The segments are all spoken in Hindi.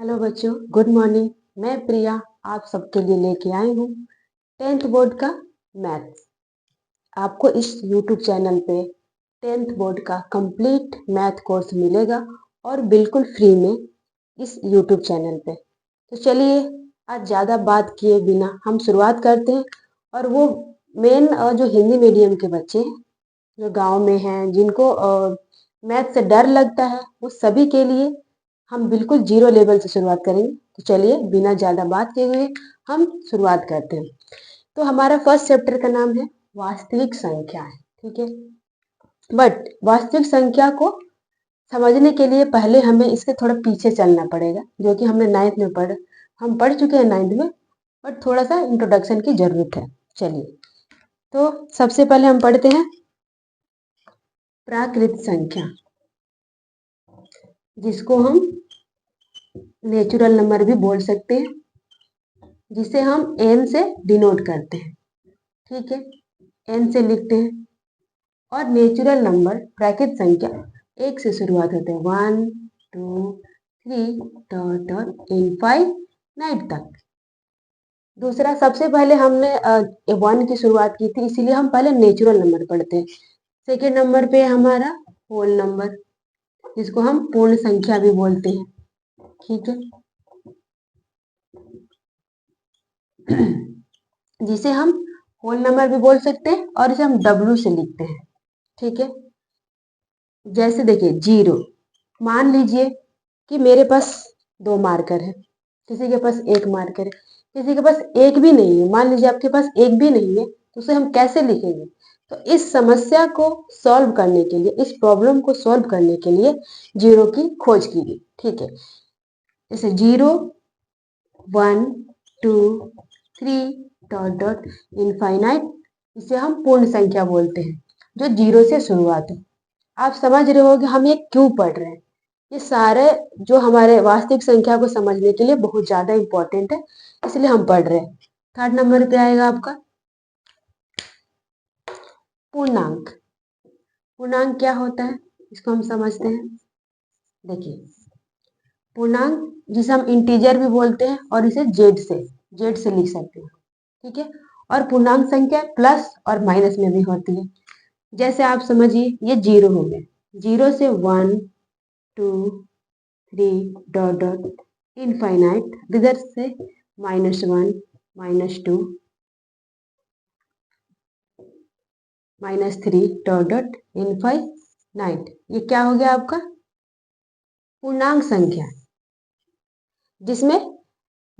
हेलो बच्चों, गुड मॉर्निंग। मैं प्रिया आप सबके लिए लेके आई हूँ 10th बोर्ड का मैथ्स। आपको इस यूट्यूब चैनल पे 10th बोर्ड का कंप्लीट मैथ कोर्स मिलेगा और बिल्कुल फ्री में इस यूट्यूब चैनल पे। तो चलिए आज ज़्यादा बात किए बिना हम शुरुआत करते हैं। और वो मेन जो हिंदी मीडियम के बच्चे हैं जो गांव में हैं, जिनको मैथ से डर लगता है, वो सभी के लिए हम बिल्कुल जीरो लेवल से शुरुआत करेंगे। तो चलिए बिना ज़्यादा बात किए हुए हम शुरुआत करते हैं। तो हमारा फर्स्ट चैप्टर का नाम है वास्तविक संख्या है, ठीक है। बट वास्तविक संख्या को समझने के लिए पहले हमें इसके थोड़ा पीछे चलना पड़ेगा, जो कि हमने नाइन्थ में हम पढ़ चुके हैं नाइन्थ में, बट थोड़ा सा इंट्रोडक्शन की जरूरत है। चलिए तो सबसे पहले हम पढ़ते हैं प्राकृत संख्या, जिसको हम नेचुरल नंबर भी बोल सकते हैं, जिसे हम एन से डिनोट करते हैं, ठीक है। एन से लिखते हैं। और नेचुरल नंबर प्राकृत संख्या एक से शुरुआत होते हैं, 1 2 3 डॉट डॉट इनफाइनाइट तक। दूसरा, सबसे पहले हमने 1 की शुरुआत की थी, इसीलिए हम पहले नेचुरल नंबर पढ़ते हैं। सेकेंड नंबर पे हमारा होल नंबर, जिसको हम पूर्ण संख्या भी बोलते हैं, ठीक है। जिसे हम होल नंबर भी बोल सकते हैं और इसे हम डब्ल्यू से लिखते हैं, ठीक है। जैसे देखिए जीरो, मान लीजिए कि मेरे पास 2 मार्कर है, किसी के पास 1 मार्कर है, किसी के पास एक भी नहीं है। मान लीजिए आपके पास एक भी नहीं है, तो उसे हम कैसे लिखेंगे? तो इस समस्या को सॉल्व करने के लिए, इस प्रॉब्लम को सॉल्व करने के लिए जीरो की खोज की गई, ठीक है। जैसे 0 1 2 3 डॉट डॉट इनफाइनाइट, इसे हम पूर्ण संख्या बोलते हैं, जो जीरो से शुरुआत है। आप समझ रहे हो कि हम ये क्यों पढ़ रहे हैं। ये सारे जो हमारे वास्तविक संख्या को समझने के लिए बहुत ज्यादा इंपॉर्टेंट है, इसलिए हम पढ़ रहे हैं। थर्ड नंबर पे आएगा आपका पूर्णांक। पूर्णांक क्या होता है, इसको हम समझते हैं। देखिए, पूर्णांक जिसे हम इंटीजर भी बोलते हैं और इसे जेड से लिख सकते हैं, ठीक है। और पूर्णांक संख्या प्लस और माइनस में भी होती है। जैसे आप समझिए ये जीरो हो गया, जीरो से 1 2 3 डॉट डॉट इनफाइनाइट, इधर से -1 -2 -3 डॉट डॉट इनफाइनाइट। ये क्या हो गया आपका पूर्णांक संख्या, जिसमें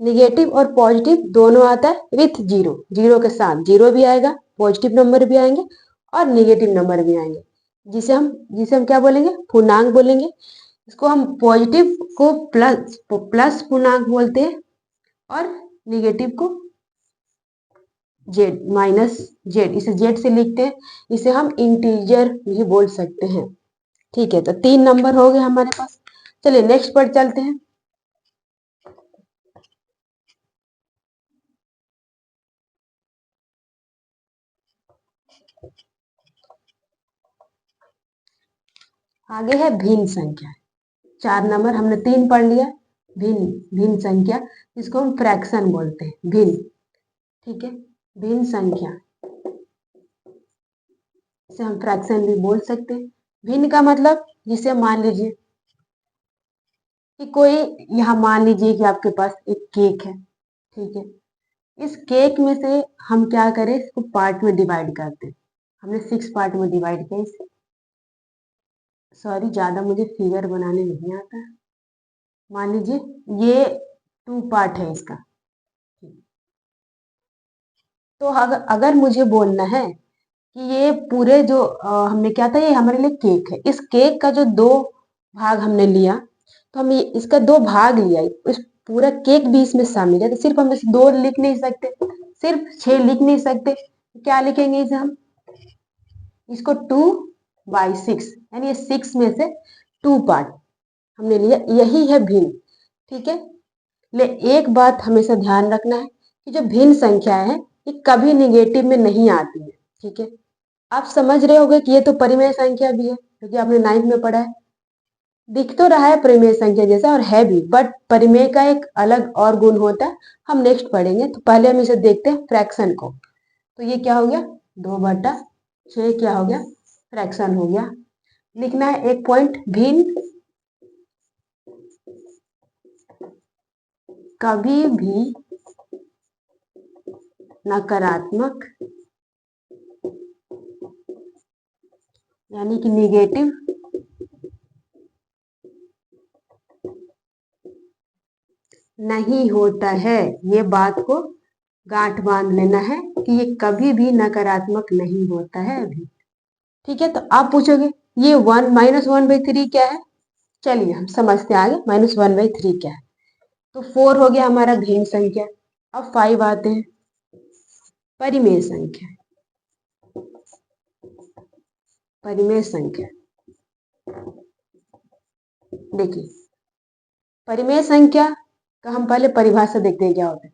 निगेटिव और पॉजिटिव दोनों आता है विथ जीरो। जीरो के साथ जीरो भी आएगा, पॉजिटिव नंबर भी आएंगे और निगेटिव नंबर भी आएंगे, जिसे हम क्या बोलेंगे, पूर्णांक बोलेंगे। इसको हम पॉजिटिव को प्लस पूर्णांक बोलते हैं और निगेटिव को जेड जेड, इसे जेड से लिखते हैं। इसे हम इंटीजर भी बोल सकते हैं, ठीक है। तो 3 नंबर हो गए हमारे पास। चलिए नेक्स्ट पर चलते हैं। आगे है भिन्न संख्या। 4 नंबर हमने 3 पढ़ लिया। भिन्न भिन्न संख्या, जिसको हम फ्रैक्शन बोलते हैं, भिन्न, ठीक है। भिन्न संख्या इसे हम फ्रैक्शन भी बोल सकते हैं। भिन्न का मतलब, जिसे मान लीजिए कि कोई, यहाँ मान लीजिए कि आपके पास एक केक है, ठीक है। इस केक में से हम क्या करें, इसको पार्ट में डिवाइड करते हैं। हमने 6 पार्ट में डिवाइड किया इसे। सॉरी, ज्यादा मुझे फिगर बनाने नहीं आता है। मान लीजिए ये 2 पार्ट है इसका। तो अगर मुझे बोलना है कि ये पूरे जो हमने क्या था, ये हमारे लिए केक है, इस केक का जो 2 भाग हमने लिया, तो हम इसका 2 भाग लिया, इस पूरा केक भी इसमें शामिल है। तो सिर्फ हम इसे 2 लिख नहीं सकते, सिर्फ 6 लिख नहीं सकते। क्या लिखेंगे इसे हम, इसको 2/6, यानी ये 6 में से 2 पार्ट हमने लिया, यही है भिन्न, ठीक है। ले एक बात हमेशा ध्यान रखना है कि जो भिन्न संख्या है ये कभी निगेटिव में नहीं आती है, ठीक है। आप समझ रहे होगे कि ये तो परिमेय संख्या भी है, क्योंकि आपने 9th में पढ़ा है। दिख तो रहा है परिमेय संख्या जैसा और है भी, बट परिमेय का एक अलग और गुण होता है, हम नेक्स्ट पढ़ेंगे। तो पहले हम इसे देखते हैं फ्रैक्शन को। तो ये क्या हो गया, 2/6 क्या हो गया, फ्रैक्शन हो गया। लिखना है एक पॉइंट, भिन्न कभी भी नकारात्मक यानी कि निगेटिव नहीं होता है। ये बात को गांठ बांध लेना है कि ये कभी भी नकारात्मक नहीं होता है अभी। ठीक है, तो आप पूछोगे ये -1/3 क्या है। चलिए हम समझते हैं आगे -1/3 क्या है। तो 4 हो गया हमारा भिन्न संख्या। अब 5 आते हैं परिमेय संख्या। परिमेय संख्या देखिए, परिमेय संख्या का हम पहले परिभाषा देखते हैं क्या होता है।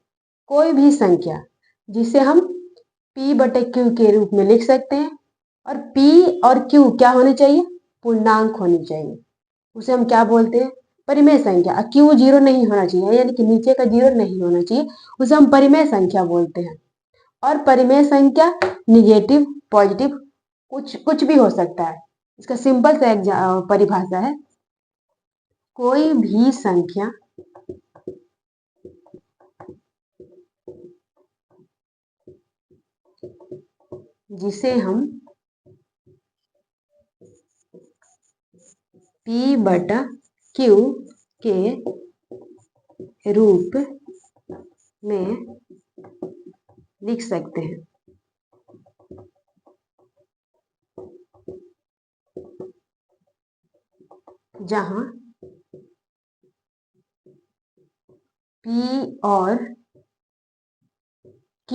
कोई भी संख्या जिसे हम p/q के रूप में लिख सकते हैं, और p और q क्या होने चाहिए, पूर्णांक होनी चाहिए, उसे हम क्या बोलते हैं, परिमेय संख्या। q 0 नहीं होना चाहिए, यानी कि नीचे का 0 नहीं होना चाहिए, उसे हम परिमेय संख्या बोलते हैं। और परिमेय संख्या निगेटिव पॉजिटिव कुछ कुछ भी हो सकता है। इसका सिंपल सा परिभाषा है, कोई भी संख्या जिसे हम p/q के रूप में लिख सकते हैं, जहां p और q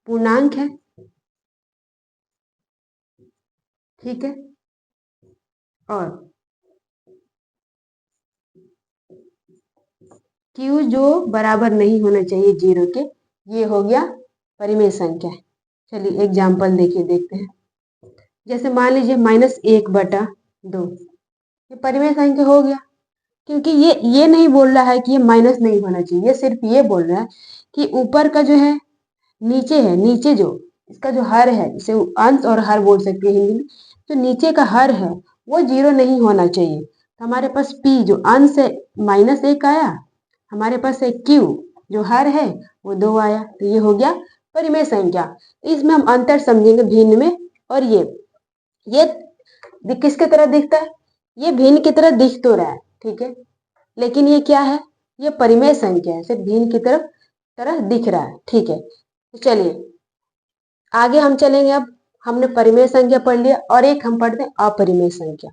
पूर्णांक है। ठीक है, और q जो बराबर नहीं होना चाहिए 0 के, ये हो गया परिमेय संख्या। चलिए एग्जाम्पल देखिए, देखते हैं। जैसे मान लीजिए -1/2, ये परिमेय संख्या हो गया, क्योंकि ये नहीं बोल रहा है कि ये माइनस नहीं होना चाहिए, ये सिर्फ ये बोल रहा है कि ऊपर का जो है, नीचे है, नीचे जो इसका जो हर है, इसे अंश और हर बोल सकते हैं हिंदी में, जो नीचे का हर है वो 0 नहीं होना चाहिए। तो हमारे पास p जो अंश है -1 आया, हमारे पास है q जो हर है वो 2 आया, तो ये हो गया परिमेय संख्या। इसमें हम अंतर समझेंगे भिन्न में, और ये किसके तरह दिखता है, ये भिन्न की तरह दिख तो रहा है, ठीक है, लेकिन ये क्या है, ये परिमेय संख्या है, सिर्फ भिन्न की तरह दिख रहा है। ठीक है, तो चलिए आगे हम चलेंगे। अब हमने परिमेय संख्या पढ़ लिया, और एक हम पढ़ते हैं अपरिमेय संख्या।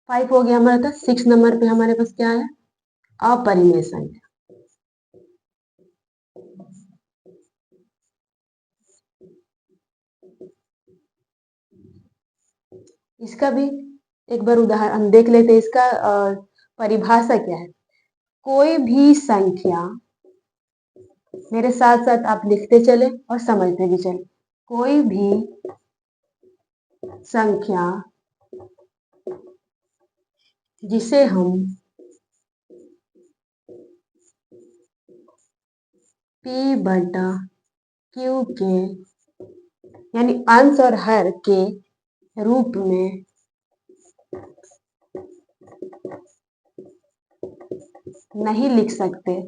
फाइव हो गया हमारा था। 6 नंबर पे हमारे पास क्या है, अपरिमेय संख्या। इसका भी एक बार उदाहरण देख लेते हैं। इसका परिभाषा क्या है, कोई भी संख्या, मेरे साथ साथ आप लिखते चले और समझते भी चले, कोई भी संख्या जिसे हम p/q के यानी अंश और हर के रूप में नहीं लिख सकते,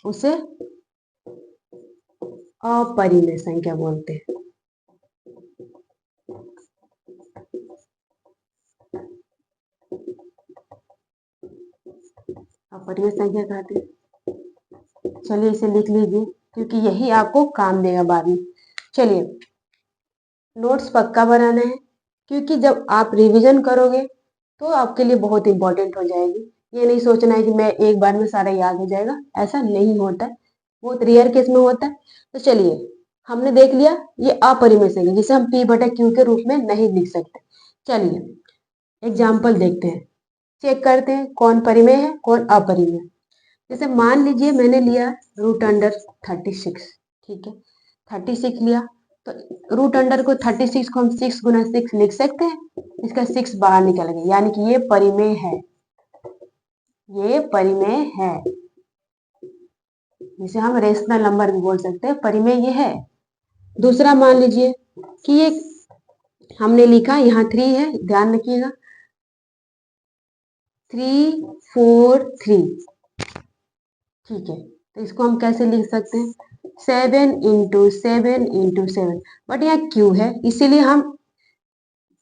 उसे अपरिमेय संख्या बोलते हैं। अपरिमेय संख्या कहते हैं। चलिए इसे लिख लीजिए, क्योंकि यही आपको काम देगा बाद में। चलिए नोट्स पक्का बनाना है, क्योंकि जब आप रिवीजन करोगे तो आपके लिए बहुत इंपॉर्टेंट हो जाएगी। ये नहीं सोचना है कि मैं एक बार में सारा याद हो जाएगा, ऐसा नहीं होता है, बहुत रेयर केस में होता है। तो चलिए हमने देख लिया ये अपरिमेय संख्या जिसे हम p बटा q के रूप में नहीं लिख सकते। चलिए एग्जाम्पल देखते हैं, चेक करते हैं कौन परिमेय है कौन अपरिमेय। जैसे मान लीजिए मैंने लिया रूट अंडर 36, ठीक है 36 लिया, तो रूट अंडर को 36 को हम 6 गुना 6 लिख सकते हैं, इसका 6 बाहर निकल गया, यानी कि ये परिमेय है, ये परिमेय है, जिसे हम रेशनल नंबर भी बोल सकते हैं, परिमेय ये है। दूसरा मान लीजिए कि ये हमने लिखा यहाँ 3 है, ध्यान रखिएगा 3 4 3, ठीक है, तो इसको हम कैसे लिख सकते हैं 7 इंटू 7 इंटू 7, बट यहाँ क्यू है इसीलिए हम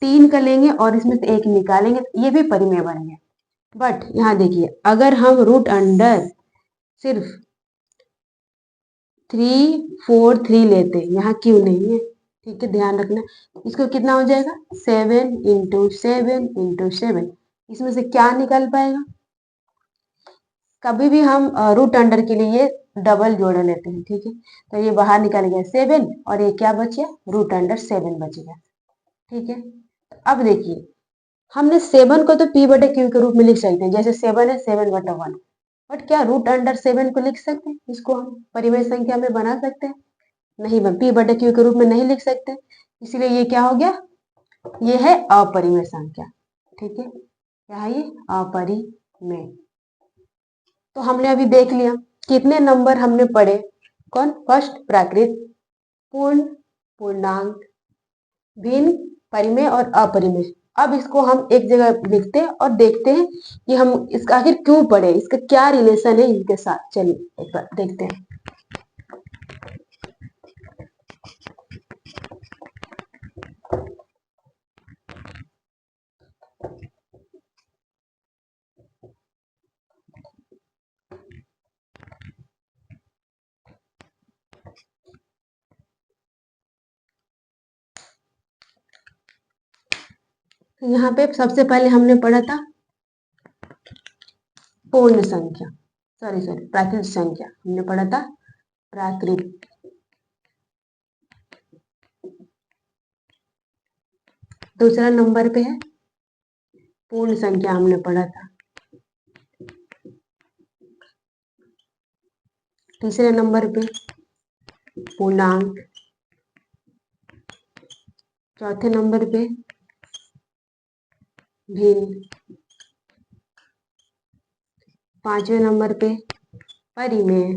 3 का लेंगे और इसमें से 1 निकालेंगे, तो ये भी परिमेय बन गया। बट यहाँ देखिए अगर हम रूट अंडर सिर्फ 3 4 3 लेते, यहाँ क्यू नहीं है, ठीक है ध्यान रखना, इसको कितना हो जाएगा 7 इंटू 7 इंटू 7, इसमें से क्या निकल पाएगा, कभी भी हम रूट अंडर के लिए डबल जोड़ लेते हैं, ठीक है, तो ये बाहर निकल गया 7 और ये क्या बच गया रूट अंडर 7 बच गया, ठीक है। तो अब देखिए हमने 7 को तो p बटे q के रूप में लिख सकते हैं, जैसे 7 है 7 बटा 1, बट क्या रूट अंडर 7 को लिख सकते हैं, इसको हम परिमेय संख्या में बना सकते हैं, नहीं p बटे q के रूप में नहीं लिख सकते, इसलिए ये क्या हो गया, ये है अपरिमेय संख्या, ठीक है, क्या है ये अपरिमेय। तो हमने अभी देख लिया कितने नंबर हमने पढ़े, कौन, फर्स्ट प्राकृत, पूर्ण, पूर्णांक, भिन्न, परिमेय और अपरिमेय। अब इसको हम एक जगह लिखते हैं और देखते हैं कि हम इसका आखिर क्यों पढ़े, इसका क्या रिलेशन है इनके साथ, चलिए एक बार देखते हैं। तो यहाँ पे सबसे पहले हमने पढ़ा था पूर्ण संख्या, सॉरी प्राकृत संख्या, हमने पढ़ा था प्राकृत, दूसरा नंबर पे है पूर्ण संख्या हमने पढ़ा था, तीसरे नंबर पे पूर्णांक, चौथे नंबर पे भिन्न, पांचवें नंबर पे परिमेय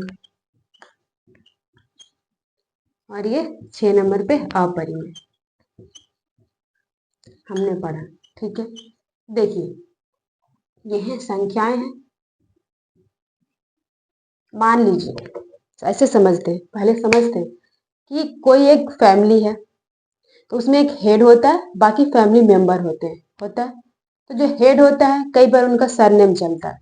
और ये 6 नंबर पे अपरिमेय हमने पढ़ा, ठीक है। देखिए ये है संख्याएं हैं, मान लीजिए ऐसे समझते हैं, पहले समझते हैं कि कोई एक फैमिली है, तो उसमें एक हेड होता है, बाकी फैमिली मेंबर होते हैं, होता है, तो जो हेड होता है कई बार उनका सरनेम चलता है।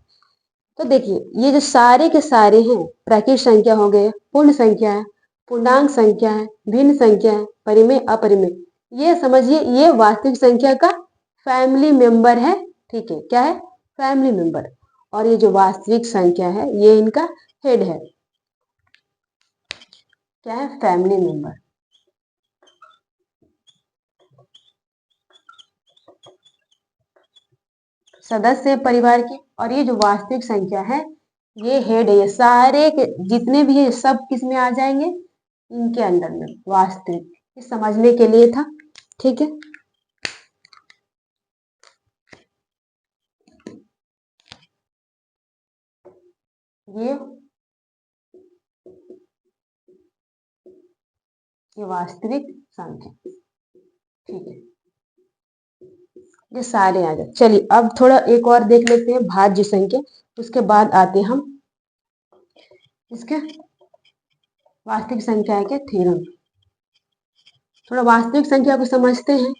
तो देखिए ये जो सारे के सारे हैं प्राकृत संख्या हो गए, पूर्ण संख्या है, पूर्णांक संख्या है, भिन्न संख्या है, परिमेय अपरिमेय, ये समझिए ये वास्तविक संख्या का फैमिली मेंबर है, ठीक है, क्या है फैमिली मेंबर, और ये जो वास्तविक संख्या है ये इनका हेड है, क्या है फैमिली मेंबर। सदस्य परिवार की, और ये जो वास्तविक संख्या है ये हेड है, ये सारे के जितने भी है सब किस में आ जाएंगे, इनके अंडर में, वास्तविक, ये समझने के लिए था, ठीक है। ये ये वास्तविक संख्या, ठीक है, ये सारे आ जाए। चलिए अब थोड़ा एक और देख लेते हैं भाज्य संख्या, उसके बाद आते हैं हम इसके वास्तविक संख्या के थ्योरम। थोड़ा वास्तविक संख्या को समझते हैं,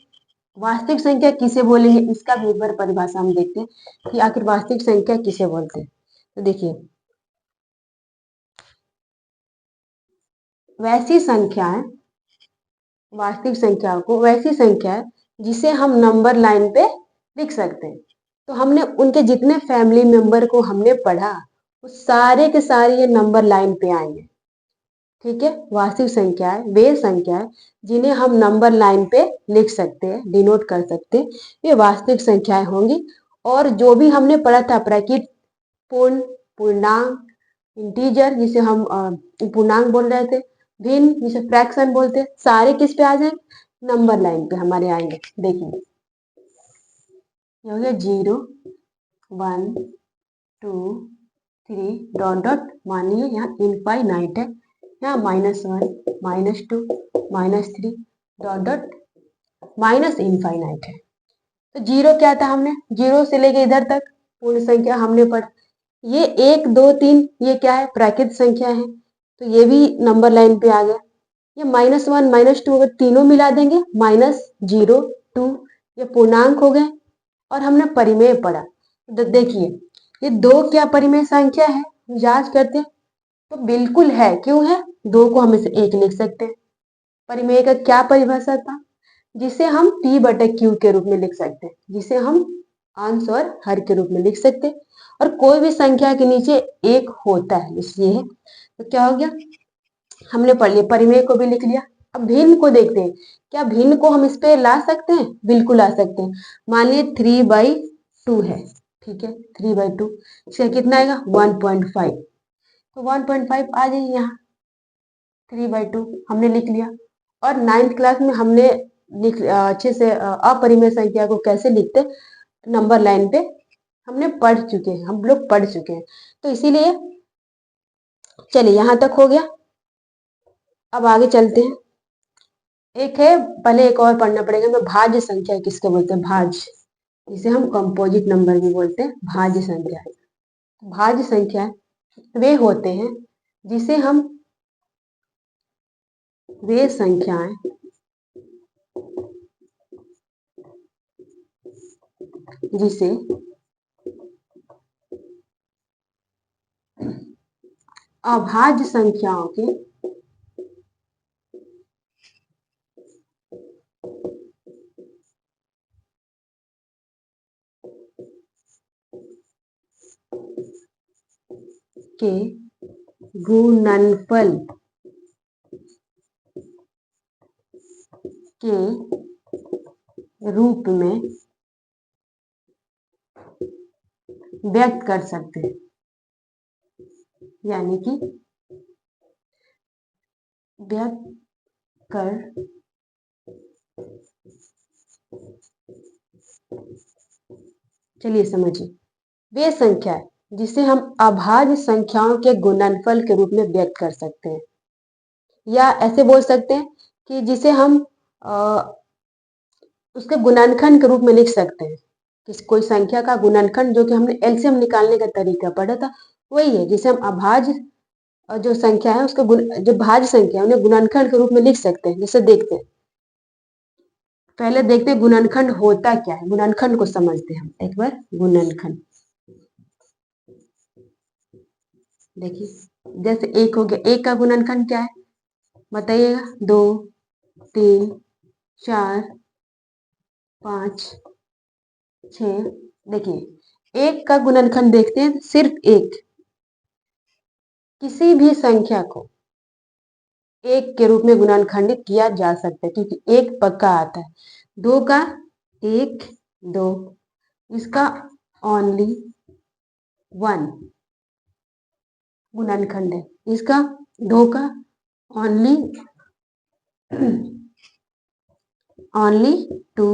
वास्तविक संख्या किसे बोलेंगे इसका भी एक बार परिभाषा हम देखते हैं कि आखिर वास्तविक संख्या किसे बोलते हैं। तो देखिए वैसी संख्याएं, वास्तविक संख्या को वैसी संख्या है जिसे हम नंबर लाइन पे लिख सकते हैं, तो हमने उनके जितने फैमिली मेंबर को हमने पढ़ा वो सारे के सारे ये नंबर लाइन पे आएंगे। ठीक है, वास्तविक संख्याएं वे संख्याएं जिन्हें हम नंबर लाइन पे लिख सकते हैं, डिनोट कर सकते हैं, ये वास्तविक संख्याएं होंगी। और जो भी हमने पढ़ा था प्राकृत, पूर्ण, पूर्णांक, इंटीजर जिसे हम पूर्णांक बोल रहे थे, भिन्न जिसे फ्रैक्शन बोलते हैं, सारे किस पे आ जाएंगे? नंबर लाइन पे हमारे आएंगे। देखिए ये हो गया 0 1 2 3 डॉट डॉट, मानिए यहाँ इनफाइनाइट है, यहाँ -1 -2 -3 डॉट डॉट माइनस इनफाइनाइट है। तो जीरो क्या था? हमने जीरो से लेके इधर तक पूर्ण संख्या हमने पढ़ा। ये 1 2 3 ये क्या है? प्राकृत संख्या है, तो ये भी नंबर लाइन पे आ गया। ये -1 -2 अगर तीनों मिला देंगे -0 2, ये पूर्णांक हो गए। और हमने परिमेय पढ़ा, देखिए ये दो क्या परिमेय संख्या है? जांच करते हैं तो बिल्कुल है। क्यों है? दो को हम इसे एक लिख सकते हैं। परिमेय का क्या परिभाषा था? जिसे हम p बटे q के रूप में लिख सकते हैं, जिसे हम अंश और हर के रूप में लिख सकते हैं। और कोई भी संख्या के नीचे एक होता है, इसलिए है। तो क्या हो गया? हमने पढ़ लिया, परिमेय को भी लिख लिया। अब भिन्न को देखते हैं, क्या भिन्न को हम इस पे ला सकते हैं? बिल्कुल ला सकते हैं। मान लीजिए 3/2 है, ठीक है, 3/2, इसका कितना आएगा? 1.5। तो 1.5 आ जाइए यहाँ, 3/2 हमने लिख लिया। और 9th क्लास में हमने अच्छे से अपरिमेय संख्या को कैसे लिखते नंबर लाइन पे हमने पढ़ चुके हैं, हम लोग पढ़ चुके हैं। तो इसीलिए चलिए यहाँ तक हो गया। अब आगे चलते हैं। एक है, पहले एक और पढ़ना पड़ेगा, मैं भाज्य संख्या किसको बोलते हैं? भाज्य, जिसे हम कंपोजिट नंबर भी बोलते हैं, भाज्य संख्या। भाज्य संख्या वे होते हैं जिसे हम, वे संख्याएं जिसे अभाज्य संख्याओं के गुणनफल के रूप में व्यक्त कर सकते हैं। यानी कि व्यक्त कर चलिए समझिए, वे संख्या है जिसे हम अभाज्य संख्याओं के गुणनफल के रूप में व्यक्त कर सकते हैं। या ऐसे बोल सकते हैं कि जिसे हम उसके गुणनखंड के रूप में लिख सकते हैं। किस कोई संख्या का गुणनखंड, जो कि हमने एलसीएम निकालने का तरीका पढ़ा था, वही है जिसे हम अभाज्य जो संख्या है उसका जो भाज्य संख्या है उन्हें गुणनखंड के रूप में लिख सकते हैं। जैसे देखते हैं, पहले देखते हैं गुणनखंड होता क्या है। गुणनखंड को समझते हैं हम एक बार। गुणनखंड देखिए, जैसे एक हो गया, एक का गुणनखंड क्या है बताइएगा? 2 3 4 5 6। देखिए एक का गुणनखंड देखते हैं, सिर्फ एक, किसी भी संख्या को एक के रूप में गुणनखंडित किया जा सकता है, क्योंकि एक पक्का आता है। दो का 1 2, इसका ओनली 1 गुणनखंड है। इसका 2 का ओनली ओनली 2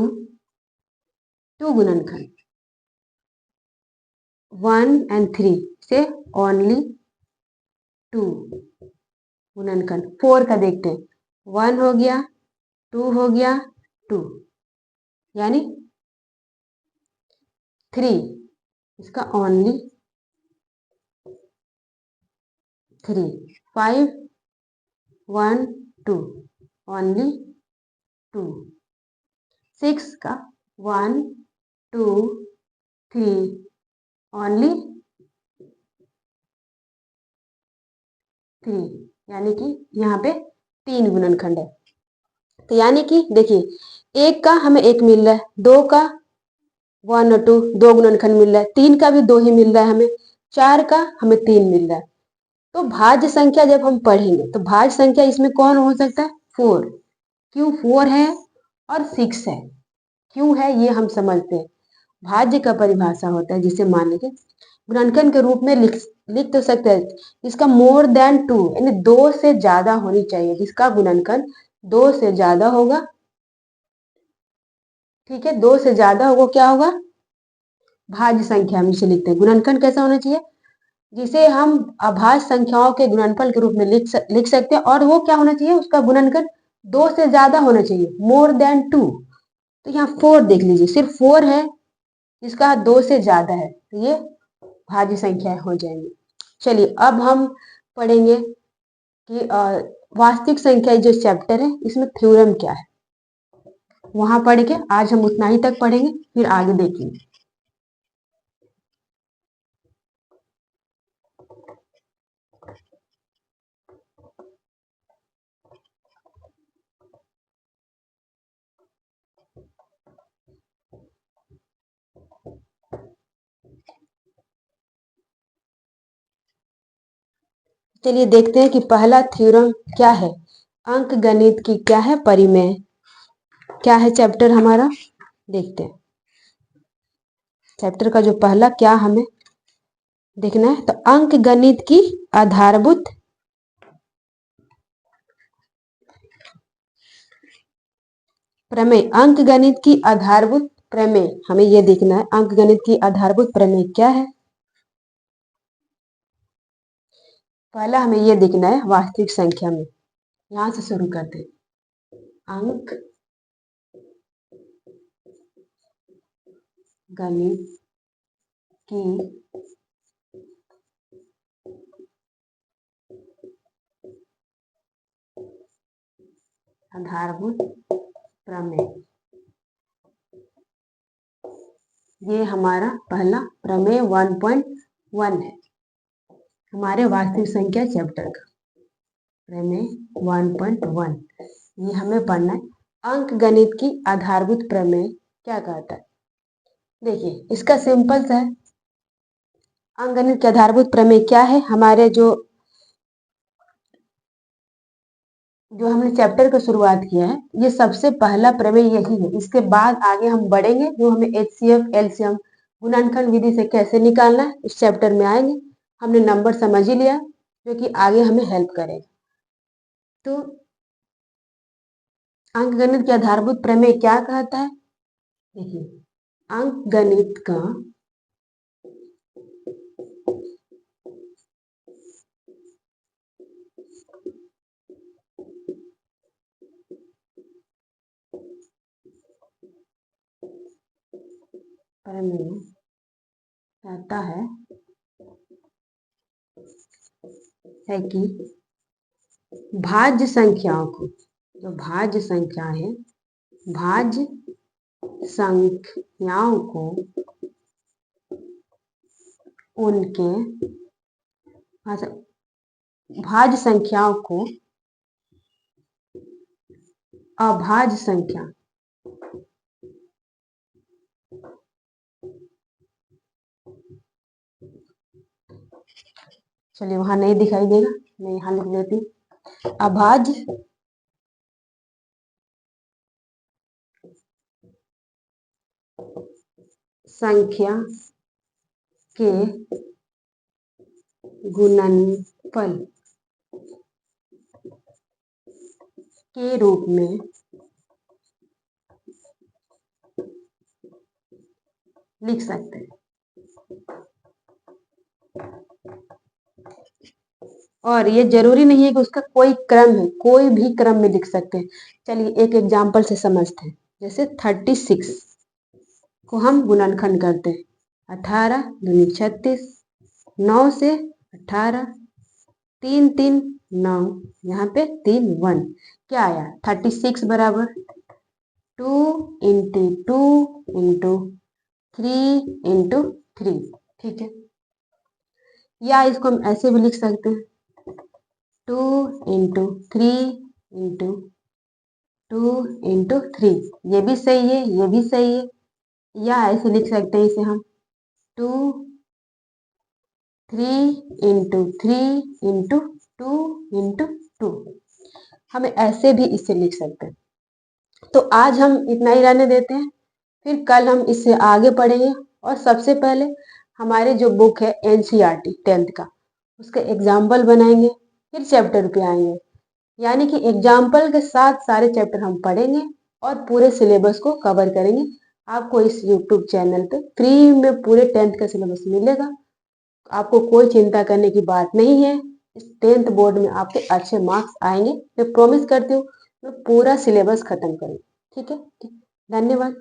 गुणनखंड। 1 and 3 से ओनली 2 गुणनखंड। 4 का देखते हैं, 1 हो गया, 2 हो गया, 2, यानी 3, इसका ओनली 3। 5 1 2 ओनली 2। 6 का 1 2 3 ओनली 3, यानी कि यहाँ पे 3 गुणनखंड है। तो यानी कि देखिए, एक का हमें एक मिल रहा है, 2 का 1 और 2 दो गुणनखंड मिल रहा है, 3 का भी 2 ही मिल रहा है हमें, 4 का हमें 3 मिल रहा है। तो भाज्य संख्या जब हम पढ़ेंगे तो भाज्य संख्या इसमें कौन हो सकता है? 4। क्यों 4 है और 6 है, क्यों है ये हम समझते हैं। भाज्य का परिभाषा होता है जिसे मान लीजिए गुणनखंड के रूप में लिख तो सकते हैं, इसका मोर देन 2 यानी 2 से ज्यादा होनी चाहिए, जिसका गुणनखंड 2 से ज्यादा होगा, ठीक है, 2 से ज्यादा होगा, क्या होगा? भाज्य संख्या हम इसे लिखते हैं। गुणनखंड कैसा होना चाहिए? जिसे हम अभाज्य संख्याओं के गुणनफल के रूप में लिख सकते हैं, और वो क्या होना चाहिए? उसका गुणनखंड 2 से ज्यादा होना चाहिए, मोर देन 2। तो यहाँ 4 देख लीजिए, सिर्फ 4 है, इसका 2 से ज्यादा है, तो ये भाज्य संख्या हो जाएंगी। चलिए अब हम पढ़ेंगे कि वास्तविक संख्या जो चैप्टर है इसमें थ्योरम क्या है, वहां पढ़ के आज हम उतना ही तक पढ़ेंगे, फिर आगे देखेंगे। चलिए देखते हैं कि पहला थ्योरम क्या है। अंक गणित की क्या है? परिमेय। क्या है चैप्टर हमारा? देखते हैं चैप्टर का जो पहला क्या हमें देखना है। तो अंक गणित की आधारभूत प्रमेय। अंक गणित की आधारभूत प्रमेय हमें यह देखना है, अंक गणित की आधारभूत प्रमेय क्या है। पहला हमें यह देखना है वास्तविक संख्या में, यहां से शुरू करते हैं। अंक गणित की आधारभूत प्रमेय, ये हमारा पहला प्रमेय 1.1 है, हमारे वास्तविक संख्या चैप्टर का प्रमेय 1.1, ये हमें पढ़ना है। अंक गणित की आधारभूत प्रमेय क्या कहता है? देखिए इसका सिंपल सा है, अंक गणित की आधारभूत प्रमेय क्या है। हमारे जो हमने चैप्टर का शुरुआत किया है, ये सबसे पहला प्रमेय यही है। इसके बाद आगे हम बढ़ेंगे, जो हमें HCF LCM गुणनखंड विधि से कैसे निकालना है इस चैप्टर में आएंगे। हमने नंबर समझ ही लिया, जो कि आगे हमें हेल्प करेगा। तो अंक गणित की आधारभूत प्रमेय क्या कहता है? देखिए अंक गणित का प्रमेय कहता है कि भाज्य संख्याओं को, जो भाज्य संख्या है, भाज्य संख्याओं को उनके भाज्य संख्याओं को अभाज्य संख्या चलिए वहां नहीं दिखाई देगा, मैं यहां लिख देती हूँ। अभाज्य संख्या के गुणनफल के रूप में लिख सकते हैं, और ये जरूरी नहीं है कि उसका कोई क्रम है, कोई भी क्रम में लिख सकते हैं। चलिए एक एग्जाम्पल से समझते हैं। जैसे 36 को हम गुणनखंड करते हैं, 18 दूनी 36, 9 से 18, 3 3 9, यहाँ पे 3 1, क्या आया? 36 बराबर 2 इंटू 2 इंटू 3 इंटू 3, ठीक है। या इसको हम ऐसे भी लिख सकते हैं, 2 इंटू 3 इंटू 2 इंटू 3, ये भी सही है, ये भी सही है, या ऐसे लिख सकते हैं इसे हम 2 3 इंटू 3 इंटू 2 इंटू 2। हमें ऐसे भी इसे लिख सकते हैं। तो आज हम इतना ही रहने देते हैं, फिर कल हम इससे आगे पढ़ेंगे। और सबसे पहले हमारी जो बुक है एनसीईआरटी 10th का, उसके एग्जाम्पल बनाएंगे, फिर चैप्टर पे आएंगे। यानी कि एग्जाम्पल के साथ सारे चैप्टर हम पढ़ेंगे और पूरे सिलेबस को कवर करेंगे। आपको इस यूट्यूब चैनल पे फ्री में पूरे 10th का सिलेबस मिलेगा। आपको कोई चिंता करने की बात नहीं है। इस 10th बोर्ड में आपके अच्छे मार्क्स आएंगे, मैं प्रॉमिस करती हूँ। मैं पूरा सिलेबस खत्म करूँगी। ठीक है, धन्यवाद।